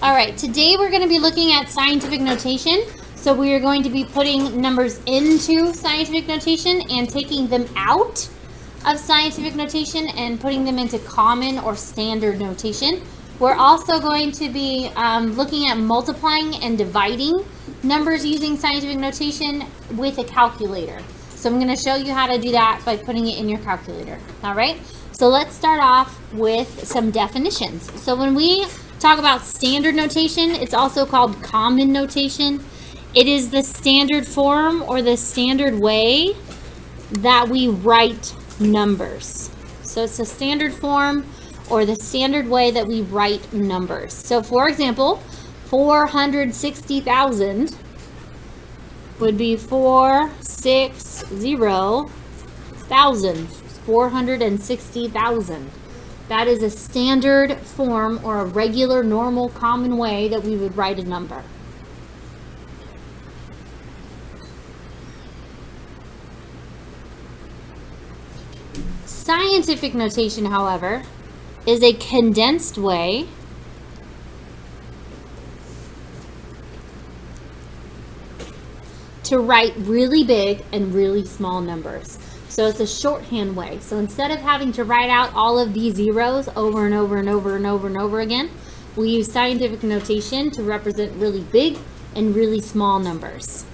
All right, today we're going to be looking at scientific notation. So we are going to be putting numbers into scientific notation and taking them out of scientific notation and putting them into common or standard notation. We're also going to be looking at multiplying and dividing numbers using scientific notation with a calculator. So I'm going to show you how to do that by putting it in your calculator. All right, so let's start off with some definitions. So when we talk about standard notation, it's also called common notation. It is the standard form or the standard way that we write numbers. So it's the standard form or the standard way that we write numbers. So for example, 460,000 would be 460,000. That is a standard form or a regular, normal, common way that we would write a number. Scientific notation, however, is a condensed way to write really big and really small numbers. So it's a shorthand way. So instead of having to write out all of these zeros over and over and over and over and over again, we use scientific notation to represent really big and really small numbers.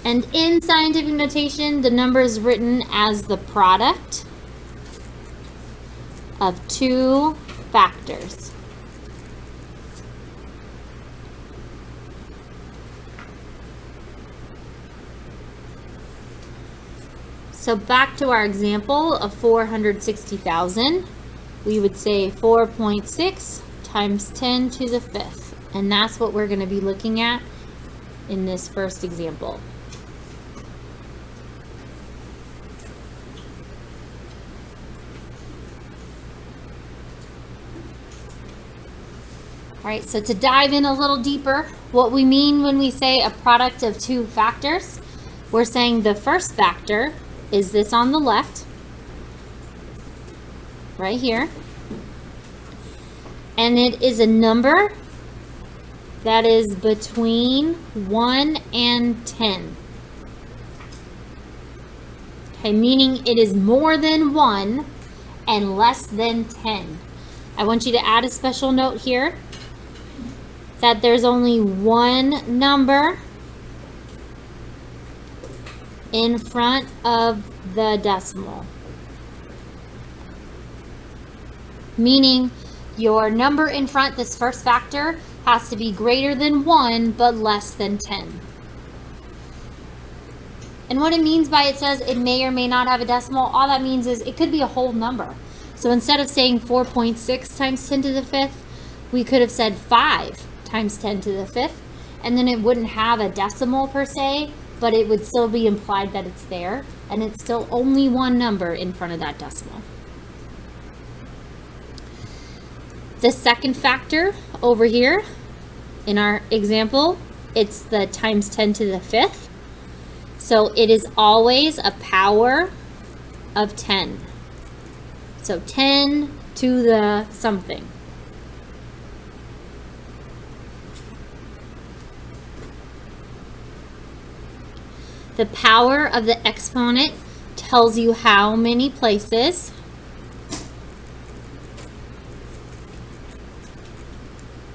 And in scientific notation, the number is written as the product of two factors. So back to our example of 460,000, we would say 4.6 times 10 to the fifth. And that's what we're going to be looking at in this first example. All right, so to dive in a little deeper, what we mean when we say a product of two factors, we're saying the first factor is this on the left, right here, and it is a number that is between 1 and 10. Okay, meaning it is more than 1 and less than 10. I want you to add a special note here that there's only one number in front of the decimal. Meaning your number in front, this first factor, has to be greater than 1 but less than 10. And what it means by it says it may or may not have a decimal, all that means is it could be a whole number. So instead of saying 4.6 times 10 to the fifth, we could have said 5 times 10 to the fifth, and then it wouldn't have a decimal per se, but it would still be implied that it's there, and it's still only one number in front of that decimal. The second factor over here in our example, it's the times 10 to the fifth. So it is always a power of 10. So 10 to the something. The power of the exponent tells you how many places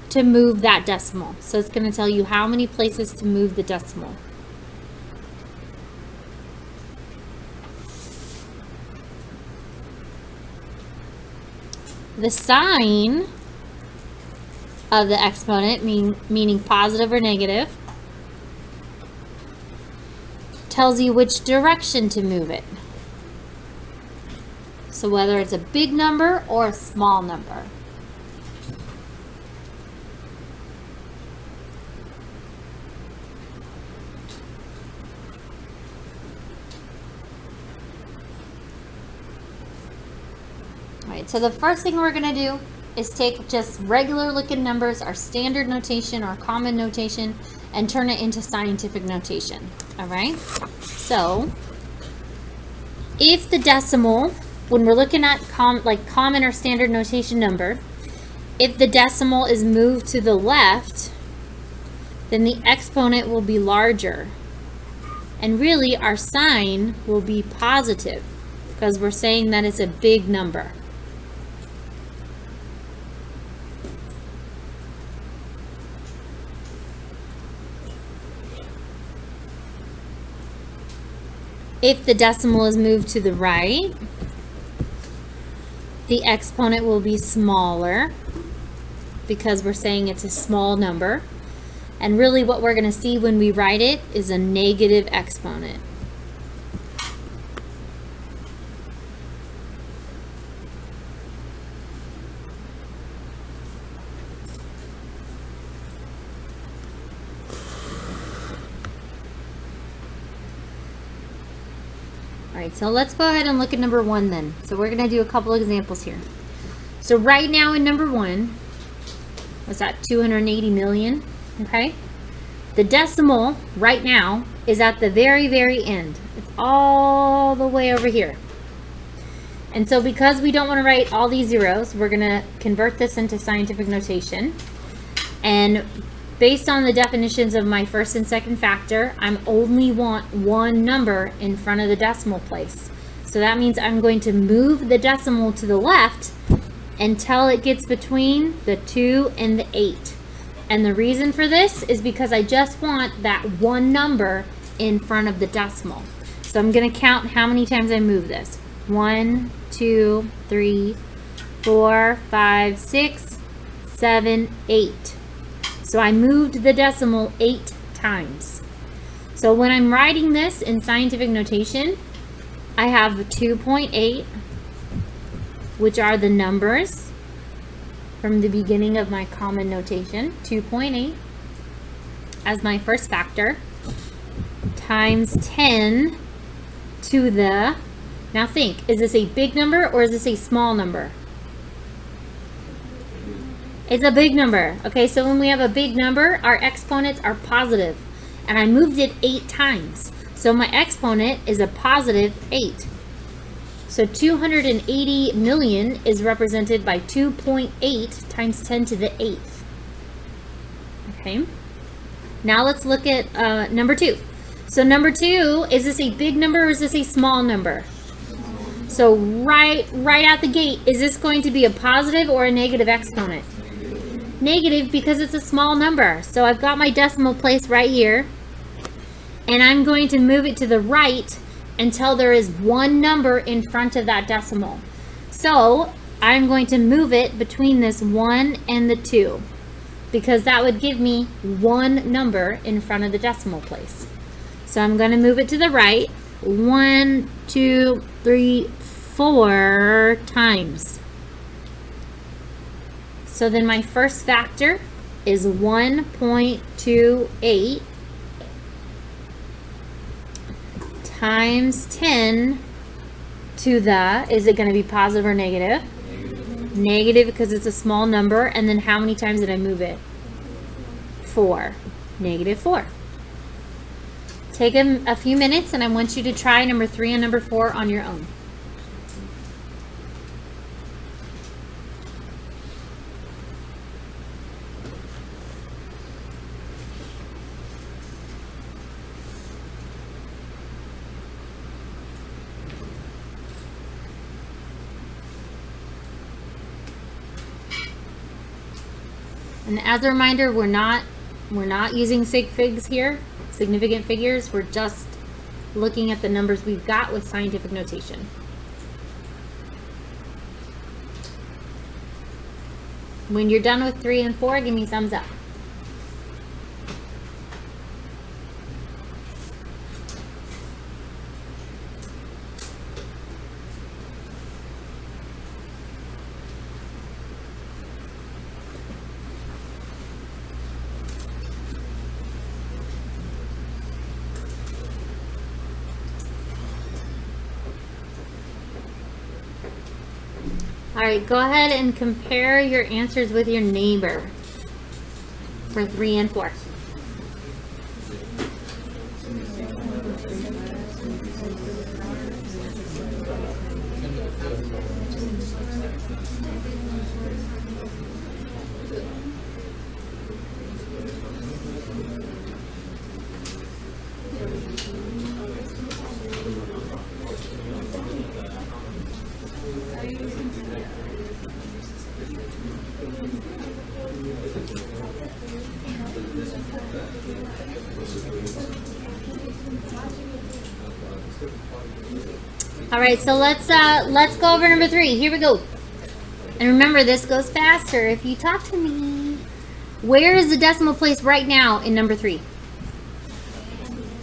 to move that decimal. So it's going to tell you how many places to move the decimal. The sign of the exponent, meaning positive or negative, tells you which direction to move it. So whether it's a big number or a small number. All right, so the first thing we're going to do is take just regular looking numbers, our standard notation or common notation, and turn it into scientific notation. All right, so if the decimal, when we're looking at common or standard notation number, If the decimal is moved to the left, then the exponent will be larger. And really, our sign will be positive because we're saying that it's a big number. If the decimal is moved to the right, the exponent will be smaller because we're saying it's a small number. And really what we're going to see when we write it is a negative exponent. All right, so let's go ahead and look at number 1 then. So we're going to do a couple examples here. So right now in number 1, what's that, 280 million? Okay, the decimal right now is at the very, very end. It's all the way over here. And so because we don't want to write all these zeros, we're going to convert this into scientific notation. And based on the definitions of my first and second factor, I only want one number in front of the decimal place. So that means I'm going to move the decimal to the left until it gets between the 2 and the 8. And the reason for this is because I just want that one number in front of the decimal. So I'm going to count how many times I move this. 1, 2, 3, 4, 5, 6, 7, 8. So I moved the decimal 8 times. So when I'm writing this in scientific notation, I have 2.8, which are the numbers from the beginning of my common notation, 2.8 as my first factor, times 10 to the, now think, is this a big number or is this a small number? It's a big number. Okay, so when we have a big number, our exponents are positive, and I moved it 8 times. So my exponent is a positive 8. So 280 million is represented by 2.8 times 10 to the 8th. Okay. Now let's look at number 2. So number 2, is this a big number or is this a small number? So right out the gate, is this going to be a positive or a negative exponent? Negative, because it's a small number. So I've got my decimal place right here, and I'm going to move it to the right until there is one number in front of that decimal. So I'm going to move it between this 1 and the 2, because that would give me one number in front of the decimal place. So I'm going to move it to the right 1, 2, 3, 4 times. So then my first factor is 1.28 times 10 to the, is it going to be positive or negative? Negative, because it's a small number. And then how many times did I move it? 4. Negative 4. Take a few minutes, and I want you to try number 3 and number 4 on your own. And as a reminder, we're not using sig figs here, significant figures. We're just looking at the numbers we've got with scientific notation. When you're done with 3 and 4, give me a thumbs up. All right, go ahead and compare your answers with your neighbor for 3 and 4. All right, so let's go over number 3. Here we go. And remember, this goes faster if you talk to me. Where is the decimal place right now in number 3?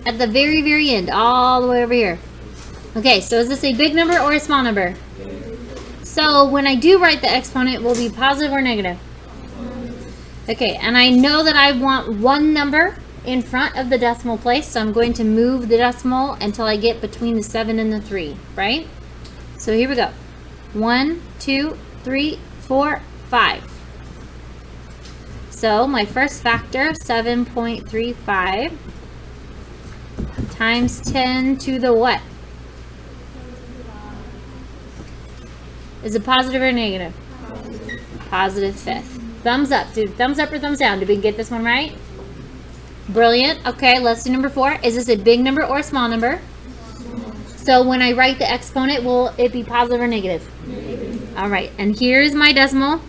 At the very, very end, all the way over here. Okay, so is this a big number or a small number? So when I do write the exponent, will it be positive or negative? Okay, and I know that I want one number in front of the decimal place, so I'm going to move the decimal until I get between the 7 and the 3, right? So here we go. 1, 2, 3, 4, 5. So my first factor, 7.35 times 10 to the what? Is it positive or negative? Positive fifth. Thumbs up, dude. Thumbs up or thumbs down? Did we get this one right? Brilliant. Okay, let's do number 4. Is this a big number or a small number? So when I write the exponent, will it be positive or negative? Negative. All right, and here's my decimal.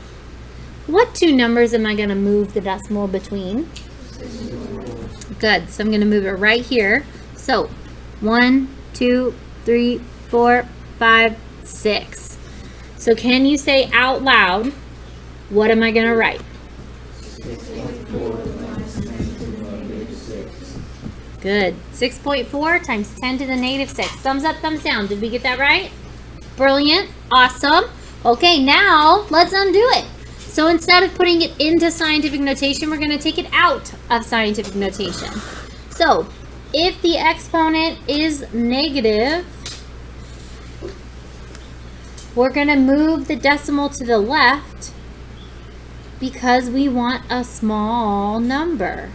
What 2 numbers am I going to move the decimal between? Good. So I'm going to move it right here. So 1, 2, 3, 4, 5, 6. So can you say out loud, what am I going to write? Good. 6.4 times 10 to the negative 6. Thumbs up, thumbs down. Did we get that right? Brilliant. Awesome. Okay, now let's undo it. So instead of putting it into scientific notation, we're going to take it out of scientific notation. So if the exponent is negative, we're going to move the decimal to the left because we want a small number.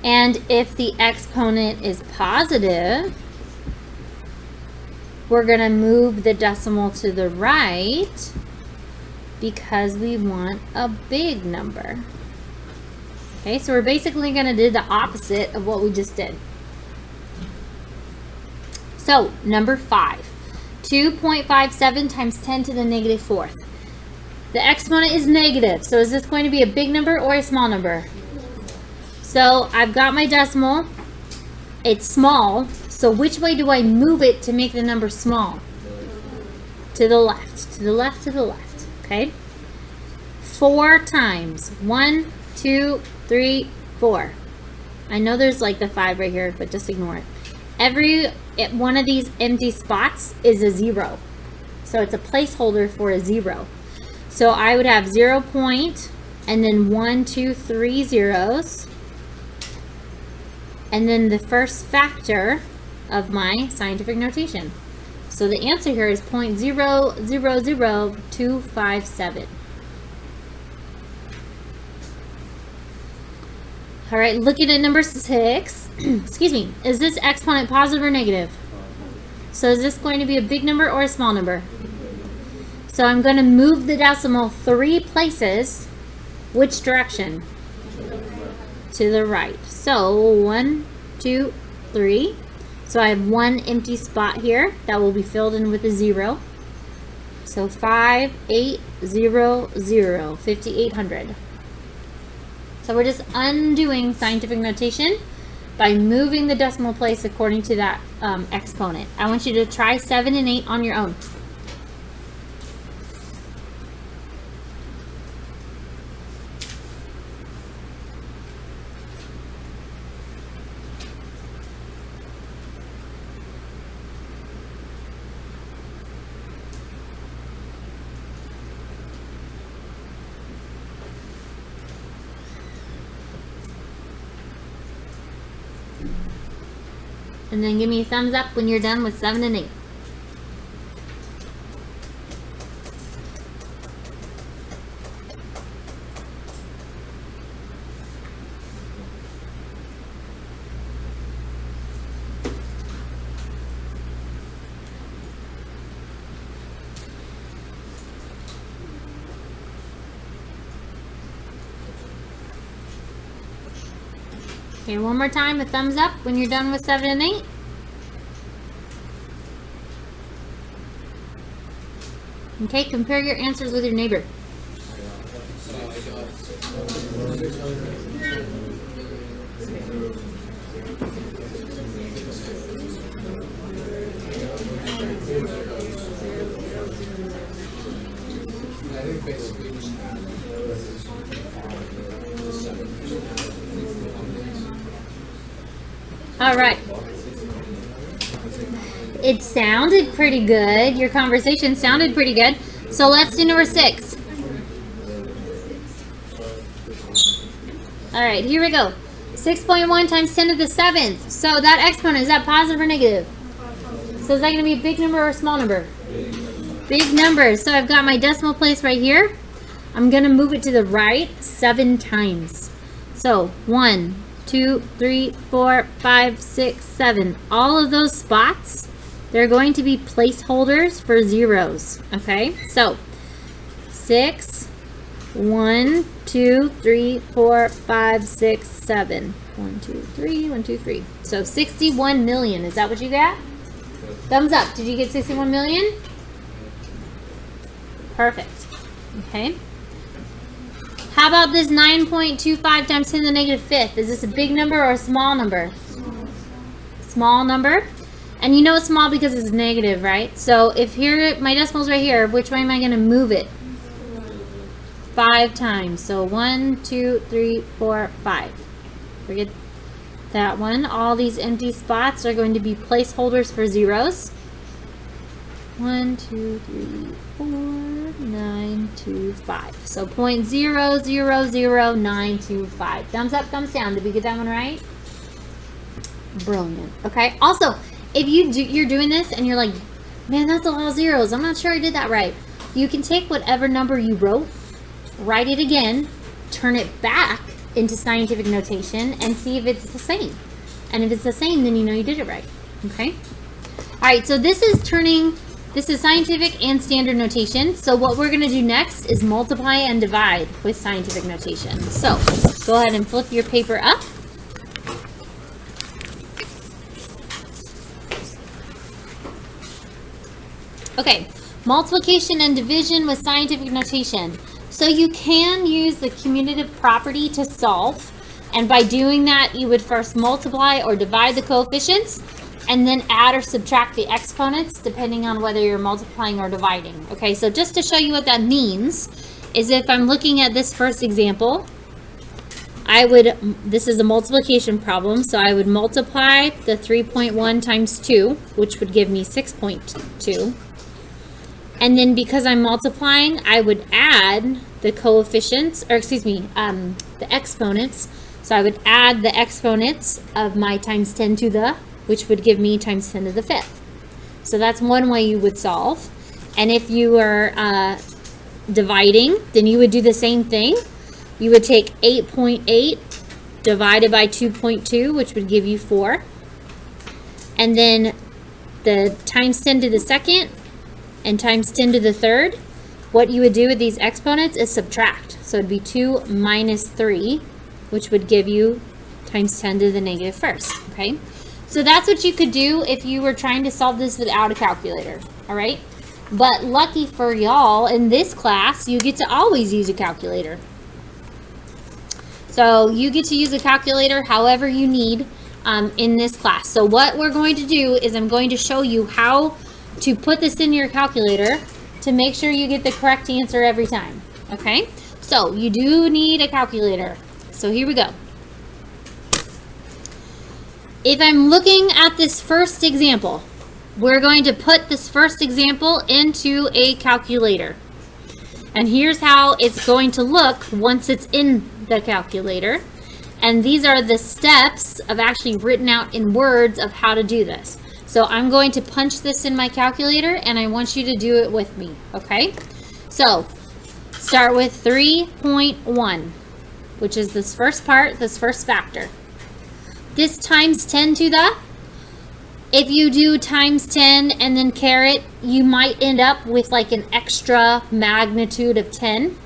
And if the exponent is positive, we're going to move the decimal to the right because we want a big number. Okay, so we're basically going to do the opposite of what we just did. So, number 5. 2.57 times 10 to the negative 4th. The exponent is negative, so is this going to be a big number or a small number? So I've got my decimal, it's small, so which way do I move it to make the number small? To the left, to the left, to the left, okay? 4 times, 1, 2, 3, 4. I know there's like the 5 right here, but just ignore it. Every one of these empty spots is a 0. So it's a placeholder for a 0. So I would have 0 point, and then 1, 2, 3 zeros. And then the first factor of my scientific notation. So the answer here is 0.000257. All right, looking at number 6, excuse me, is this exponent positive or negative? So is this going to be a big number or a small number? So I'm going to move the decimal 3 places. Which direction? To the right. So 1, 2, 3. So I have 1 empty spot here that will be filled in with a 0. So 5800, 5800. So we're just undoing scientific notation by moving the decimal place according to that exponent. I want you to try 7 and 8 on your own. And then give me a thumbs up when you're done with 7 and 8. Okay, one more time, a thumbs up when you're done with 7 and 8. Okay, compare your answers with your neighbor. All right. It sounded pretty good. Your conversation sounded pretty good. So let's do number 6. All right, here we go. 6.1 times 10 to the 7th. So that exponent, is that positive or negative? So is that going to be a big number or a small number? Big number. So I've got my decimal place right here. I'm going to move it to the right 7 times. So 1, 2, 3, 4, 5, 6, 7. All of those spots, they're going to be placeholders for zeros. Okay, so 6, 1, 2, 3, 4, 5, 6, 7. 1, 2, 3, 1, 2, 3. So 61 million. Is that what you got? Thumbs up. Did you get 61 million? Perfect. Okay. How about this 9.25 times 10 to the negative 5th? Is this a big number or a small number? Small number. And you know it's small because it's negative, right? So if here, my decimal's right here, which way am I going to move it? 5 times. So 1, 2, 3, 4, 5. Forget that one. All these empty spots are going to be placeholders for zeros. 1, 2, 3, 4, 9, 2, 5. So 0.000925. Thumbs up, thumbs down. Did we get that one right? Brilliant. Okay. Also, if you're doing this and you're like, man, that's a lot of zeros. I'm not sure I did that right. You can take whatever number you wrote, write it again, turn it back into scientific notation, and see if it's the same. And if it's the same, then you know you did it right. Okay? All right, so this is scientific and standard notation. So what we're going to do next is multiply and divide with scientific notation. So go ahead and flip your paper up. Okay, multiplication and division with scientific notation. So you can use the commutative property to solve, and by doing that, you would first multiply or divide the coefficients, and then add or subtract the exponents, depending on whether you're multiplying or dividing. Okay, so just to show you what that means, is if I'm looking at this first example, this is a multiplication problem, so I would multiply the 3.1 times 2, which would give me 6.2. And then because I'm multiplying, I would add the coefficients, or excuse me, the exponents. So I would add the exponents of my times 10 to the, which would give me times 10 to the 5th. So that's one way you would solve. And if you were dividing, then you would do the same thing. You would take 8.8 divided by 2.2, which would give you 4. And then the times 10 to the second and times 10 to the third, what you would do with these exponents is subtract. So it'd be 2 minus 3, which would give you times 10 to the negative first, okay? So that's what you could do if you were trying to solve this without a calculator, all right? But lucky for y'all, in this class, you get to always use a calculator. So you get to use a calculator however you need in this class. So what we're going to do is I'm going to show you how to put this in your calculator to make sure you get the correct answer every time, okay? So you do need a calculator. So here we go. If I'm looking at this first example, we're going to put this first example into a calculator. And here's how it's going to look once it's in the calculator. And these are the steps of actually written out in words of how to do this. So I'm going to punch this in my calculator, and I want you to do it with me, okay? So start with 3.1, which is this first part, this first factor. This times 10 to the, if you do times 10 and then caret, you might end up with like an extra magnitude of 10.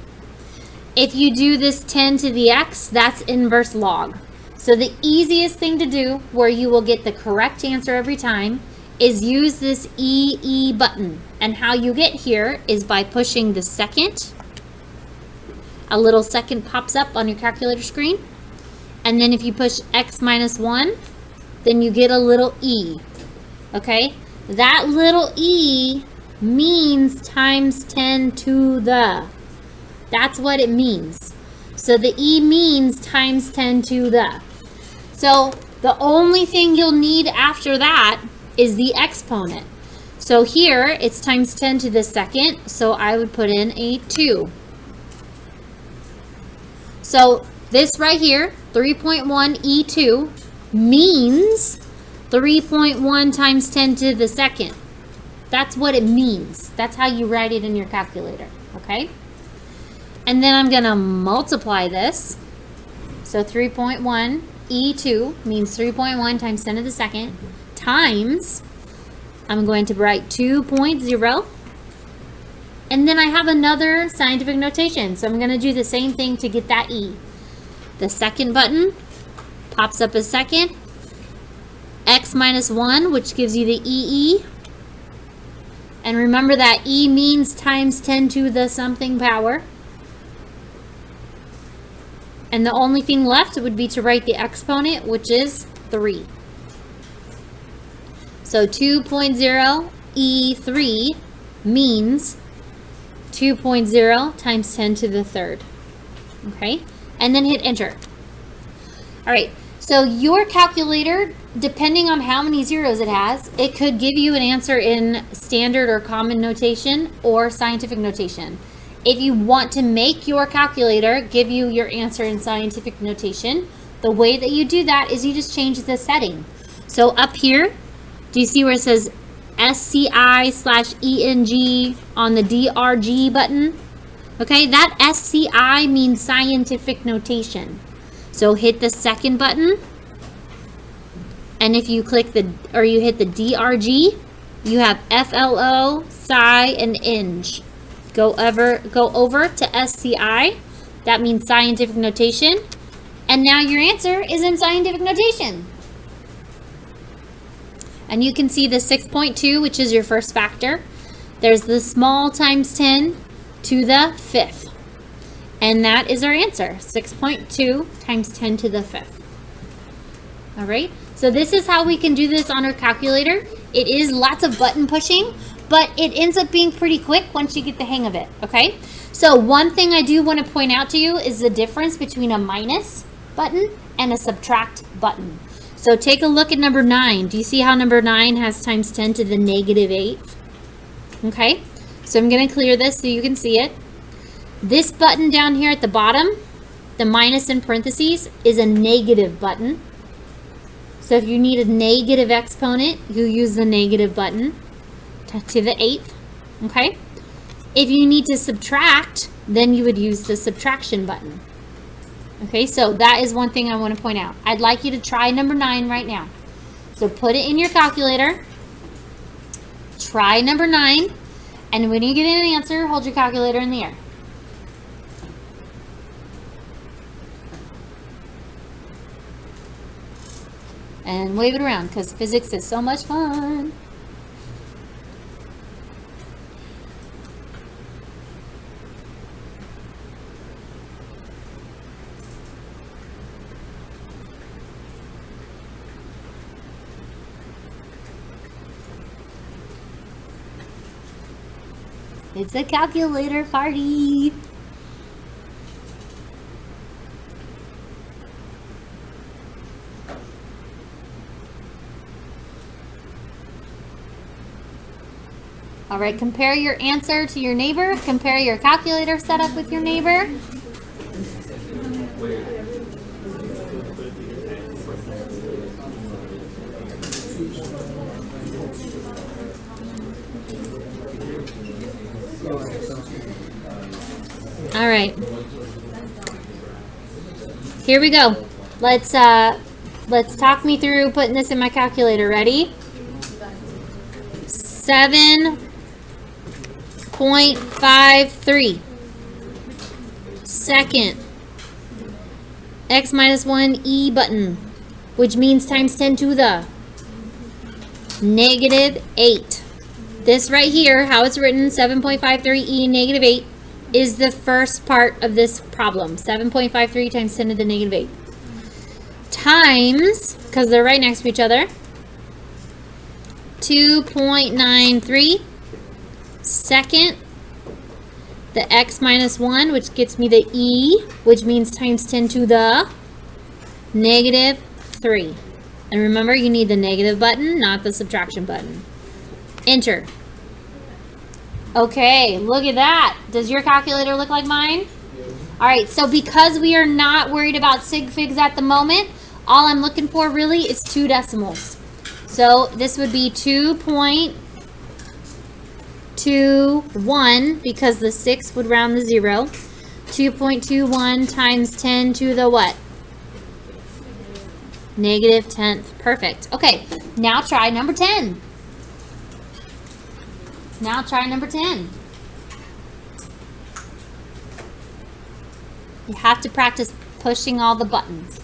If you do this 10 to the x, that's inverse log. So the easiest thing to do, where you will get the correct answer every time, is use this EE button. And how you get here is by pushing the second. A little second pops up on your calculator screen. And then if you push x minus 1, then you get a little e. Okay? That little e means times 10 to the. That's what it means. So the e means times 10 to the. So the only thing you'll need after that is the exponent. So here it's times 10 to the second, so I would put in a 2. So this right here, 3.1 e2, means 3.1 times 10 to the second. That's what it means. That's how you write it in your calculator, okay? And then I'm going to multiply this. So 3.1 e2 means 3.1 times 10 to the second times, I'm going to write 2.0. And then I have another scientific notation. So I'm going to do the same thing to get that e. The second button pops up a second. X minus 1, which gives you the EE. And remember that E means times 10 to the something power. And the only thing left would be to write the exponent, which is 3. So 2.0 E3 means 2.0 times 10 to the third. Okay? And then hit enter. All right. So your calculator, depending on how many zeros it has, it could give you an answer in standard or common notation or scientific notation. If you want to make your calculator give you your answer in scientific notation, the way that you do that is you just change the setting. So up here, do you see where it says SCI/ENG on the DRG button? Okay, that SCI means scientific notation. So hit the second button, and if you click you hit the DRG, you have FLO, Sci, and Eng. Go over to SCI. That means scientific notation, and now your answer is in scientific notation. And you can see the 6.2, which is your first factor. There's the small times 10 to the fifth. And that is our answer, 6.2 times 10 to the fifth. All right, so this is how we can do this on our calculator. It is lots of button pushing, but it ends up being pretty quick once you get the hang of it, okay? So one thing I do want to point out to you is the difference between a minus button and a subtract button. So take a look at number 9. Do you see how number 9 has times 10 to the negative 8th? Okay, so I'm going to clear this so you can see it. This button down here at the bottom, the minus in parentheses, is a negative button. So if you need a negative exponent, you use the negative button to the 8th, okay? If you need to subtract, then you would use the subtraction button. Okay, so that is one thing I want to point out. I'd like you to try number 9 right now. So put it in your calculator, try number 9, and when you get an answer, hold your calculator in the air. And wave it around, because physics is so much fun. It's a calculator party. All right, compare your answer to your neighbor. Compare your calculator setup with your neighbor. All right. Here we go. Let's talk me through putting this in my calculator. Ready? 7.53. Second. X minus 1 E button, which means times 10 to the negative 8. This right here, how it's written, 7.53 E negative 8, is the first part of this problem. 7.53 times 10 to the negative 8. times, because they're right next to each other, 2.93 second, the x minus 1, which gets me the e, which means times 10 to the negative 3. And remember, you need the negative button, not the subtraction button. Enter. Okay, look at that. Does your calculator look like mine? All right, so because we are not worried about sig figs at the moment, all I'm looking for really is 2 decimals. So this would be 2.21 because the 6 would round the 0. 2.21 times 10 to the what? Negative 10th. Perfect. Okay, now try number 10. Now try number 10. You have to practice pushing all the buttons.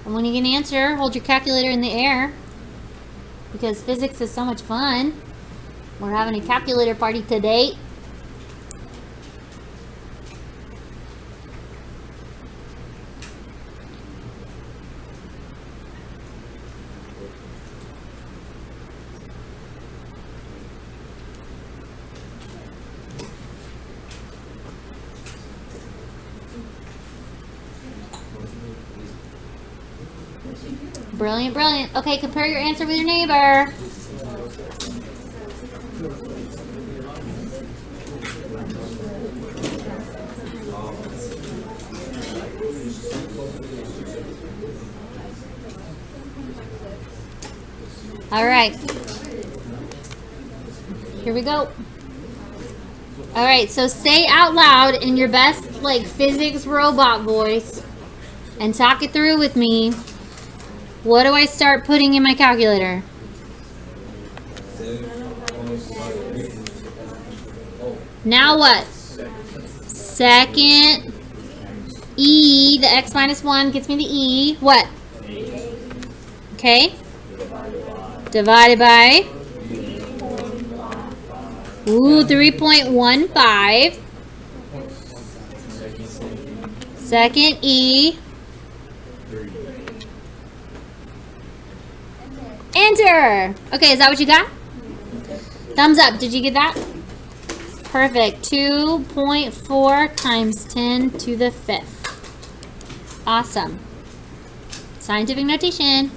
And when you get an answer, hold your calculator in the air, because physics is so much fun. We're having a calculator party today. Brilliant, brilliant. Okay, compare your answer with your neighbor. All right. Here we go. All right, so say out loud in your best, like, physics robot voice and talk it through with me. What do I start putting in my calculator? Now what? Second e, the x minus 1 gets me the e. What? Okay. Divided by? Ooh, 3.15. Second e. Enter! Okay, is that what you got? Thumbs up. Did you get that? Perfect. 2.4 times 10 to the 5th. Awesome. Scientific notation.